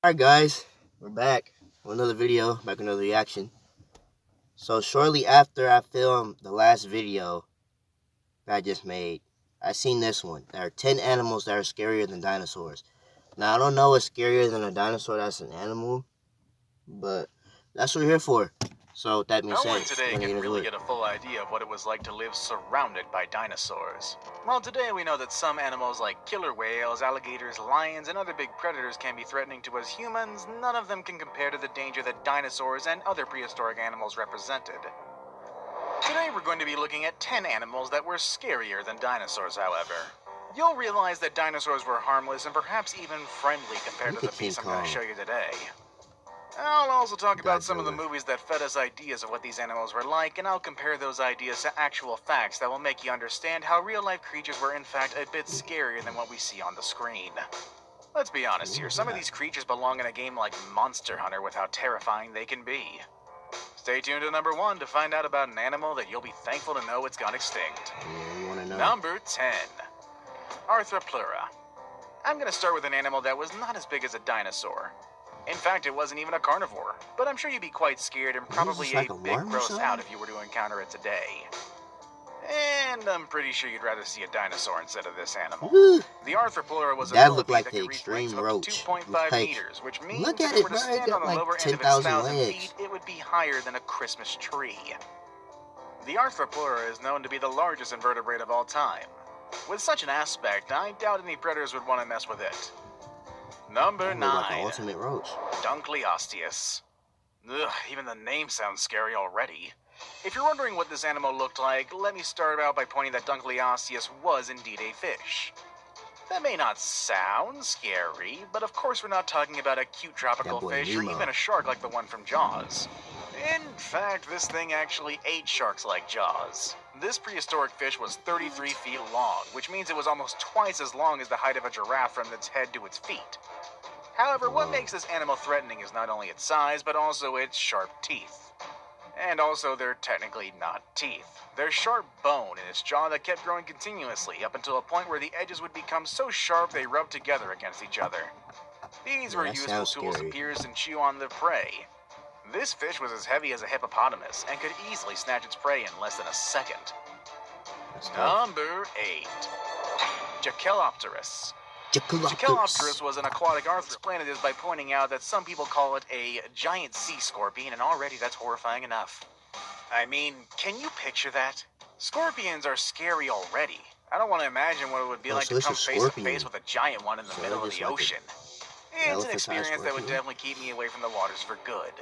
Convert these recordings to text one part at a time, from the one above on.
Alright guys, we're back with another video, back with another reaction. So shortly after I filmed the last video that I just made, I seen this one. There are 10 animals that are scarier than dinosaurs. Now I don't know what's scarier than a dinosaur that's an animal, but that's what we're here for. So with that being said, no one today can really get a full idea of what it was like to live surrounded by dinosaurs. Well, today we know that some animals like killer whales, alligators, lions, and other big predators can be threatening to us humans. None of them can compare to the danger that dinosaurs and other prehistoric animals represented. Today we're going to be looking at 10 animals that were scarier than dinosaurs, however. You'll realize that dinosaurs were harmless and perhaps even friendly compared to the beasts I'm going to show you today. I'll also talk about some of the movies that fed us ideas of what these animals were like, and I'll compare those ideas to actual facts that will make you understand how real-life creatures were in fact a bit scarier than what we see on the screen. Let's be honest here, some of these creatures belong in a game like Monster Hunter with how terrifying they can be. Stay tuned to number 1 to find out about an animal that you'll be thankful to know it's gone extinct. Number 10. Arthropleura. I'm going to start with an animal that was not as big as a dinosaur. In fact, it wasn't even a carnivore, but I'm sure you'd be quite scared and probably a bit grossed out if you were to encounter it today. And I'm pretty sure you'd rather see a dinosaur instead of this animal. The Arthropleura was a millipede that could reach range of up to 2.5 meters, which means if it were to stand on the lower end of its 1,000 feet, it would be higher than a Christmas tree. The Arthropleura is known to be the largest invertebrate of all time. With such an aspect, I doubt any predators would want to mess with it. Number 9. Like an ultimate roach. DUNKLEOSTEUS. Ugh, even the name sounds scary already. If you're wondering what this animal looked like, let me start out by pointing that DUNKLEOSTEUS was indeed a fish. That may not sound scary, but of course we're not talking about a cute tropical fish or even a shark like the one from Jaws. In fact, this thing actually ate sharks like Jaws. This prehistoric fish was 33 feet long, which means it was almost twice as long as the height of a giraffe from its head to its feet. However, what makes this animal threatening is not only its size, but also its sharp teeth. And also, they're technically not teeth. They're sharp bone in its jaw that kept growing continuously, up until a point where the edges would become so sharp they rubbed together against each other. These were useful tools to pierce and chew on their prey. This fish was as heavy as a hippopotamus, and could easily snatch its prey in less than a second. Number 8. Jachelopterus. Jachelopterus was an aquatic arthropod. Explain this by pointing out that some people call it a giant sea scorpion, and already that's horrifying enough. I mean, can you picture that? Scorpions are scary already. I don't want to imagine what it would be like to come face to face with a giant one in the middle of the ocean. It's an experience that would definitely keep me away from the waters for good.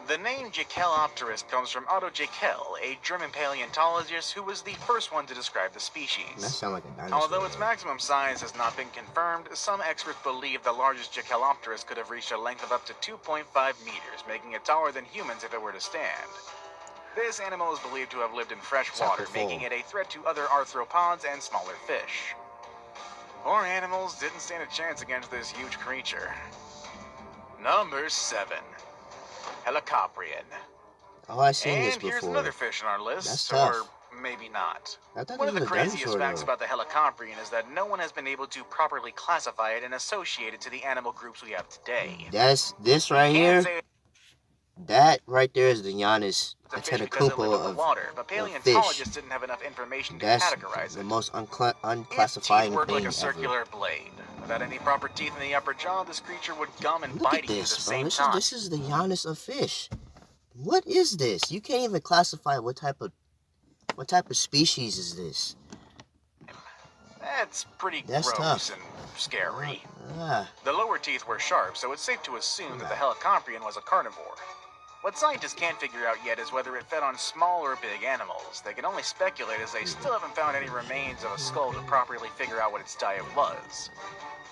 The name Jachelopterus comes from Otto Jackel, a German paleontologist who was the first one to describe the species. That sounds like a dinosaur. Although its maximum size has not been confirmed, some experts believe the largest Jachelopterus could have reached a length of up to 2.5 meters, making it taller than humans if it were to stand. This animal is believed to have lived in fresh water, making it a threat to other arthropods and smaller fish. Poor animals didn't stand a chance against this huge creature. Number 7. HELICOPRION. Oh, I've seen this before. And here's another fish on our list, That's tough. Or maybe not. One of the craziest facts about the Helicoprion is that no one has been able to properly classify it and associate it to the animal groups we have today. That's this right here. That right there is the Giannis Antetokounmpo of water, but paleontologists didn't have enough information to categorize it. The most unclassified worked thing like a circular blade. Without any proper teeth in the upper jaw, this creature would gum and bite you at the same time. This is the Giannis of fish. What is this? You can't even classify what type of species is this. That's pretty gross and scary. The lower teeth were sharp, so it's safe to assume that the Helicoprion was a carnivore. What scientists can't figure out yet is whether it fed on small or big animals. They can only speculate, as they still haven't found any remains of a skull to properly figure out what its diet was.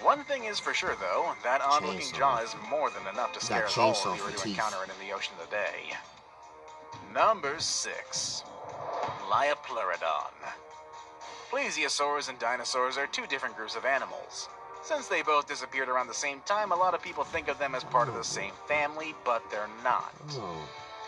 One thing is for sure, though, that odd-looking jaw is more than enough to scare us all if we were to encounter it in the ocean today. Number 6. Liopleurodon. Plesiosaurs and dinosaurs are two different groups of animals. Since they both disappeared around the same time, a lot of people think of them as part of the same family, but they're not.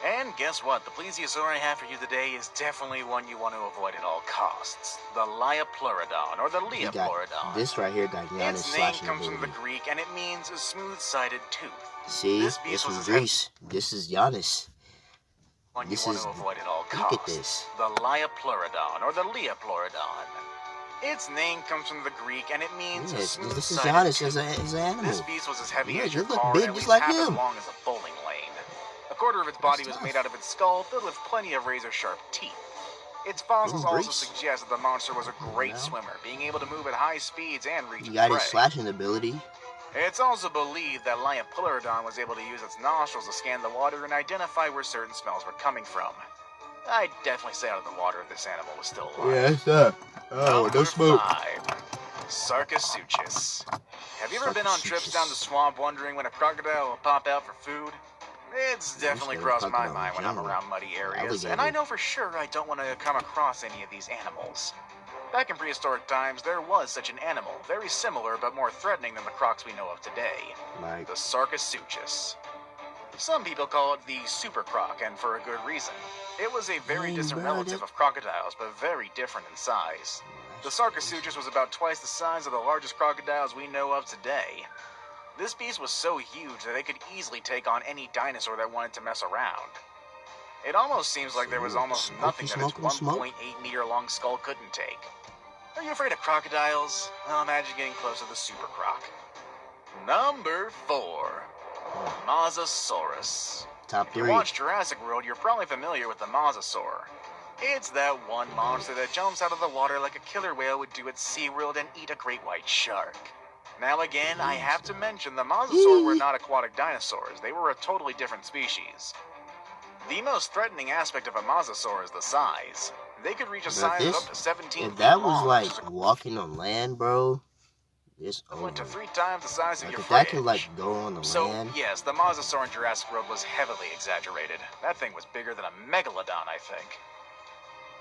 And guess what? The plesiosaur I have for you today is definitely one you want to avoid at all costs. The Liopluridon, or the Leopluridon. This right here got Giannis Its name slashing comes from ability. the Greek, and it means a smooth-sided tooth. See, This this beast was from as Greece. This is Giannis. One you This want is. to avoid at all Look at costs. this. The Liopluridon, or the Leopluridon. Its name comes from the Greek, and it means a Yes, this is smooth-sided Giannis tooth. as an animal. This beast was as heavy Yeah, as your they look car big and at just least like half as him. long as a bowling lane. A quarter of its body was tough. made out of its skull, filled with plenty of razor-sharp teeth. Its fossils also Greece. suggest that the monster was a great Now. swimmer, being able to move at high speeds and reach He its got prey. his slashing ability. It's also believed that Liopluridon was able to use its nostrils to scan the water and identify where certain smells were coming from. I'd definitely stay out of the water if this animal was still alive. Yeah, that's up. Oh, Number no smoke. 5. SARCOSUCHUS. Have you ever been on trips down the swamp wondering when a crocodile will pop out for food? It's definitely never crossed my crocodile mind when in I'm general. around muddy areas, Alligator. and I know for sure I don't want to come across any of these animals. Back in prehistoric times, there was such an animal, very similar but more threatening than the crocs we know of today, Like, the SARCOSUCHUS. Some people call it the super croc, and for a good reason. It was a very Dang, distant bro, relative that- of crocodiles, but very different in size. The SARCOSUCHUS was about twice the size of the largest crocodiles we know of today. This beast was so huge that it could easily take on any dinosaur that wanted to mess around. It almost seems like there was almost Smoke, nothing that its smoke. 1.8 meter long skull couldn't take. Are you afraid of crocodiles? Well, imagine getting close to the super croc. Number 4. MOSASAURUS. top If you 3. watch Jurassic World, you're probably familiar with the mosasaur. It's that one monster that jumps out of the water like a killer whale would do at SeaWorld and eat a great white shark. Now again, I have to mention the mosasaur were not aquatic dinosaurs. They were a totally different species. The most threatening aspect of a mosasaur is the size. They could reach a But size of this- up to 17 If feet that was long, like which is walking on land, bro, it's over. equivalent to 3 times the size of Like your if that fridge. could like go on the So, land, yes, the mosasaur in Jurassic World was heavily exaggerated. That thing was bigger than a megalodon, I think.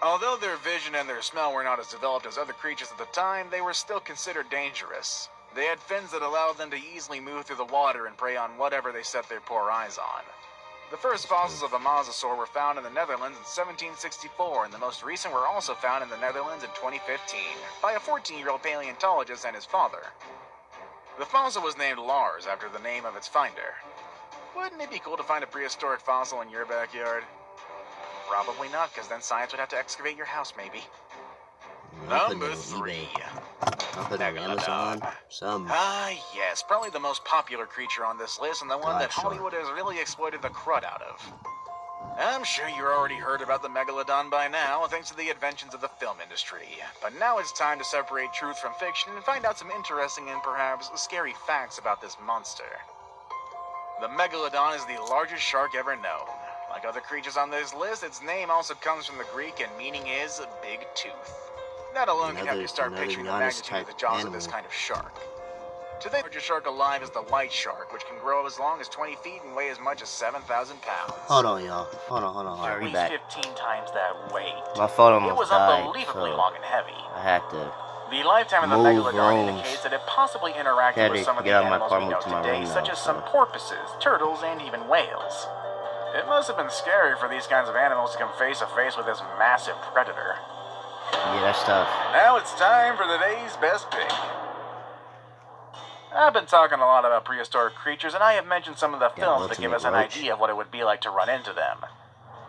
Although their vision and their smell were not as developed as other creatures at the time, they were still considered dangerous. They had fins that allowed them to easily move through the water and prey on whatever they set their poor eyes on. The first fossils of a mosasaur were found in the Netherlands in 1764, and the most recent were also found in the Netherlands in 2015 by a 14-year-old paleontologist and his father. The fossil was named Lars after the name of its finder. Wouldn't it be cool to find a prehistoric fossil in your backyard? Probably not, because then science would have to excavate your house, maybe. I'm putting Number it on 3. eBay. I'm putting it on Amazon. Some. Ah, yes, probably the most popular creature on this list, and the one that God, Hollywood has really exploited the crud out of. I'm sure you already heard about the Megalodon by now, thanks to the inventions of the film industry. But now it's time to separate truth from fiction and find out some interesting and perhaps scary facts about this monster. The Megalodon is the largest shark ever known. Like other creatures on this list, its name also comes from the Greek and meaning is big tooth. That alone can help you start Another picturing the Giannis magnitude of the type jaws of this animal. kind of shark. Today, the largest shark alive is the white shark, which can grow as long as 20 feet and weigh as much as 7,000 pounds. Hold on, y'all. Hold on. At We least back. 15 times that weight. My phone It almost was died, unbelievably so long and heavy. I had to. The lifetime of the Move Megalodon rooms. indicates that it possibly interacted Had with to some of the get out of my animals car, we move know to my today, room such now, as some so. porpoises, turtles, and even whales. It must have been scary for these kinds of animals to come face to face with this massive predator. Yeah, that's tough. Now it's time for today's best pick. I've been talking a lot about prehistoric creatures, and I have mentioned some of the Yeah, films that give us an Ultimate Roach. idea of what it would be like to run into them.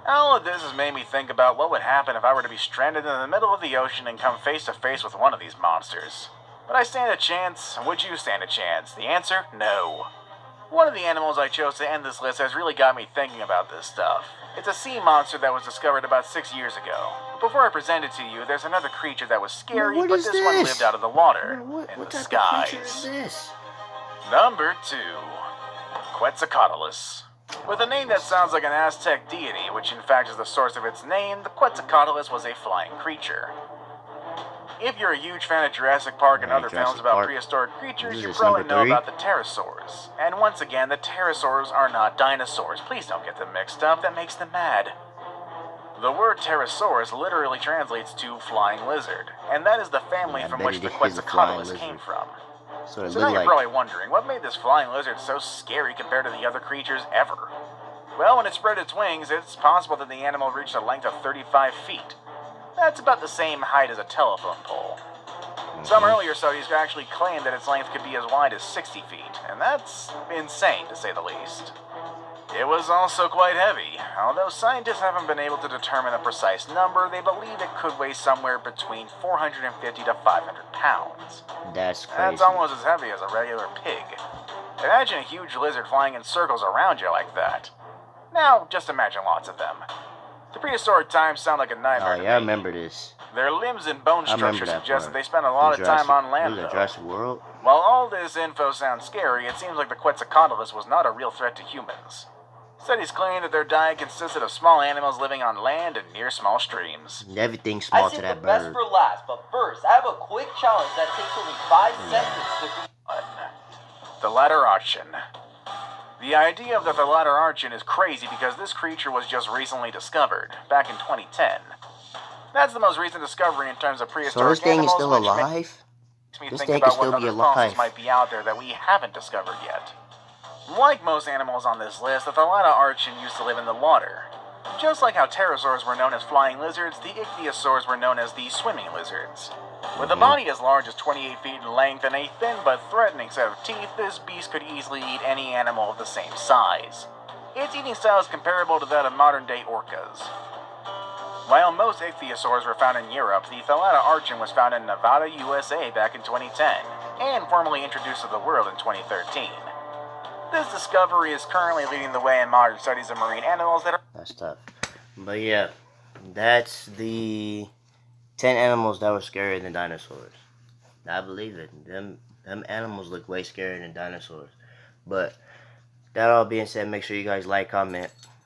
All of this has made me think about what would happen if I were to be stranded in the middle of the ocean and come face to face with one of these monsters. Would I stand a chance? Would you stand a chance? The answer, no. One of the animals I chose to end this list has really got me thinking about this stuff. It's a sea monster that was discovered about 6 years ago. But before I present it to you, there's another creature that was scary, What but is this one this? lived out of the water, What in the type of skies. creature is this? Number 2. QUETZALCOATLUS. With a name that sounds like an Aztec deity, which in fact is the source of its name, the QUETZALCOATLUS was a flying creature. If you're a huge fan of Jurassic Park and Alright, other Jurassic films about Park. prehistoric creatures, This you is probably number know 3. about the pterosaurs. And once again, the pterosaurs are not dinosaurs. Please don't get them mixed up, that makes them mad. The word pterosaurus literally translates to flying lizard, and that is the family Yeah, I from bet which it the is a flying QUETZALCOATLUS came lizard. from. So it So now looked you're like. probably wondering, what made this flying lizard so scary compared to the other creatures ever? Well, when it spread its wings, it's possible that the animal reached a length of 35 feet. That's about the same height as a telephone pole. Some earlier studies actually claimed that its length could be as wide as 60 feet, and that's insane to say the least. It was also quite heavy. Although scientists haven't been able to determine a precise number, they believe it could weigh somewhere between 450 to 500 pounds. That's crazy. That's almost as heavy as a regular pig. Imagine a huge lizard flying in circles around you like that. Now, just imagine lots of them. The prehistoric times sound like a nightmare to me. I remember this. Their limbs and bone structure suggest that they spent a lot of time on land, though. Jurassic World? While all this info sounds scary, it seems like the QUETZALCOATLUS was not a real threat to humans. Studies claim that their diet consisted of small animals living on land and near small streams. Everything's small to that I saved the bird. best for last, but first, I have a quick challenge that takes only 5 seconds to... The ladder auction. The idea of the ladder auction is crazy because this creature was just recently discovered, back in 2010. That's the most recent discovery in terms of prehistoric So this thing animals, is still which alive? makes me This think thing about can what still be other fossils alive. might be out there that we haven't discovered yet. Like most animals on this list, the Thalata archon used to live in the water. Just like how pterosaurs were known as flying lizards, the ichthyosaurs were known as the swimming lizards. With a body as large as 28 feet in length and a thin but threatening set of teeth, this beast could easily eat any animal of the same size. Its eating style is comparable to that of modern-day orcas. While most ichthyosaurs were found in Europe, the Thalata archon was found in Nevada, USA back in 2010, and formally introduced to the world in 2013. This discovery is currently leading the way in modern studies of marine animals that are... That's tough. But yeah, that's the 10 animals that were scarier than dinosaurs. I believe it. Them animals look way scarier than dinosaurs. But that all being said, make sure you guys like, comment,